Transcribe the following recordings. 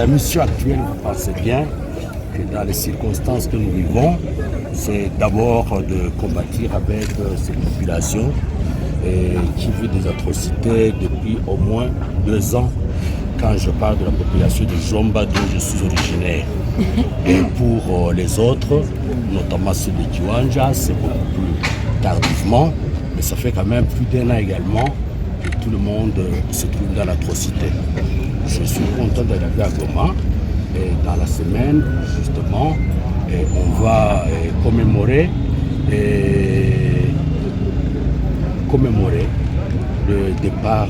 la mission actuelle, vous pensez bien que dans les circonstances que nous vivons, c'est d'abord de combattre avec ces populations qui vivent des atrocités depuis au moins 2 ans. Quand je parle de la population de Jomba dont je suis originaire. Et pour les autres, notamment ceux de Kiwanja, c'est beaucoup plus tardivement, mais ça fait quand même plus d'1 an également que tout le monde se trouve dans l'atrocité. Je suis content d'arriver à Goma et dans la semaine, justement, on va commémorer le départ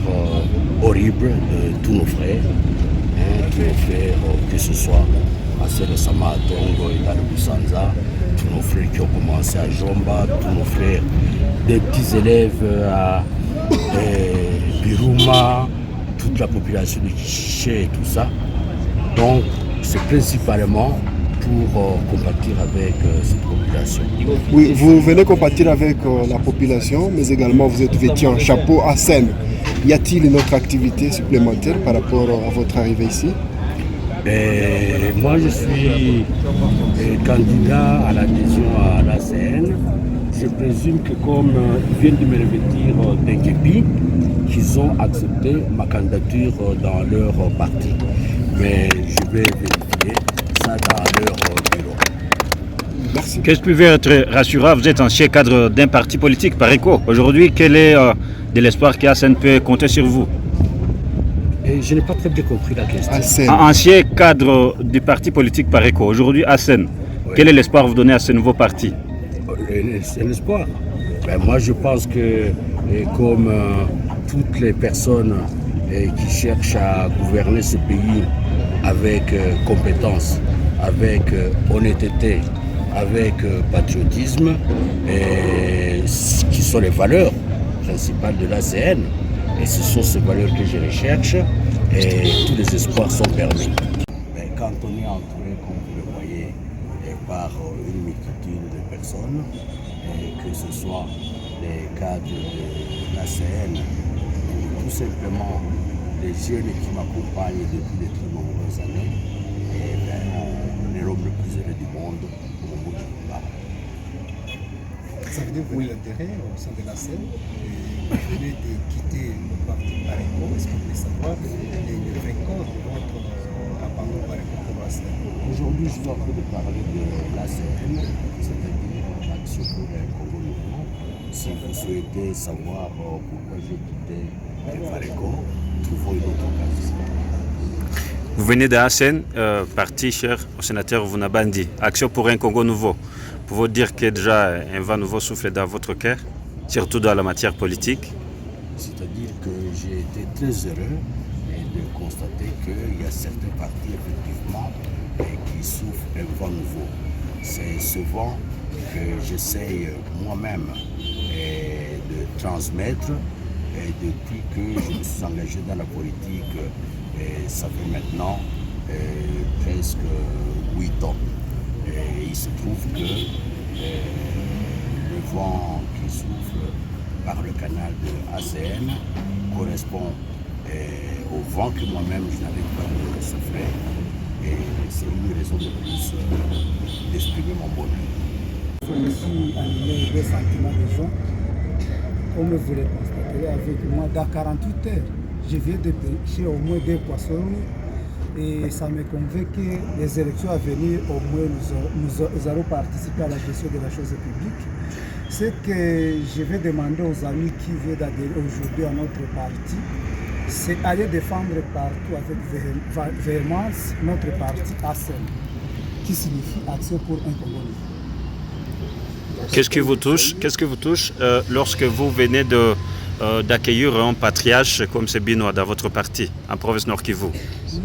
horrible de tous nos frères, que ce soit assez récemment à Tongo et dans le Busanza, tous nos frères qui ont commencé à Jomba, tous nos frères, des petits élèves à Biruma, toute la population de Kiché et tout ça. Donc c'est principalement pour compatir avec cette population. Oui, vous venez compatir avec la population, mais également vous êtes vêtu en chapeau à Seine. Y a-t-il une autre activité supplémentaire par rapport à votre arrivée ici? Moi, je suis candidat à l'adhésion à l'ACN. Je présume que comme ils viennent de me revêtir d'un képi, qu'ils ont accepté ma candidature dans leur parti. Mais je vais vérifier ça dans leur bureau. Merci. Qu'est-ce qui peut être rassurant? Vous êtes ancien cadre d'un parti politique, Pareco. Aujourd'hui, quel est de l'espoir qu'ASN peut compter sur vous? Et je n'ai pas très bien compris la question. Ancien cadre du parti politique Pareco. Aujourd'hui, ASN. Oui. Quel est l'espoir que vous donnez à ce nouveau parti? C'est l'espoir. Moi, je pense que comme toutes les personnes qui cherchent à gouverner ce pays avec compétence, avec honnêteté, avec patriotisme, qui sont les valeurs principales de l'ACN. Et ce sont ces valeurs que je recherche et tous les espoirs sont permis. Mais quand on est entouré, comme vous le voyez, par une multitude de personnes, que ce soit les cadres de l'ACN ou tout simplement les jeunes qui m'accompagnent depuis de très nombreuses années, on est l'homme le plus heureux du monde au bout du combat. Ça veut dire que vous avez l'intérêt au sein de l'ACN et vous venez de quitter le parti Pareco. Est-ce que vous voulez savoir les fréquences de votre abandon Pareco pour l'ACN? Aujourd'hui, je suis en train de parler de l'ACN, c'est-à-dire l'Action pour le Congo Nouveau. Si vous souhaitez savoir pourquoi j'ai quitté Pareco, trouvons une autre occasion. Vous venez de ASN, parti cher au sénateur Vunabandi, Action pour un Congo Nouveau. Pouvez-vous dire que déjà un vent nouveau souffle dans votre cœur, surtout dans la matière politique? C'est-à-dire que j'ai été très heureux de constater qu'il y a certains partis effectivement qui souffrent un vent nouveau. C'est ce vent que j'essaye moi-même de transmettre depuis que je me suis engagé dans la politique. Ça fait maintenant presque 8 ans. Et il se trouve que le vent qui souffle par le canal de ACN correspond au vent que moi-même je n'avais pas de souffler. Et c'est une raison de plus d'exprimer mon bonheur. Il faut aussi animer les sentiments des gens. Comme vous le constatez avec moi, dans 48 heures, je viens de pêcher au moins 2 poissons. Et ça me convainc que les élections à venir, au moins, nous allons participer à la gestion de la chose publique. Ce que je vais demander aux amis qui viennent d'adhérer aujourd'hui à notre parti, c'est aller défendre partout avec véhémence notre parti ACN, qui signifie Action pour un Congo. Qu'est-ce qui vous touche lorsque vous venez d'accueillir un patriarche comme Sebino dans votre parti, en province Nord Kivu?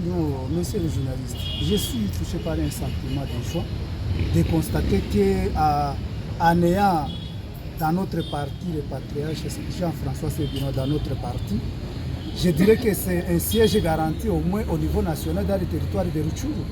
Non, monsieur le journaliste, je suis touché par un sentiment de joie de constater qu'en ayant dans notre parti le patriarche Jean-François Sebino dans notre parti, je dirais que c'est un siège garanti au moins au niveau national dans le territoire de Rutshuru.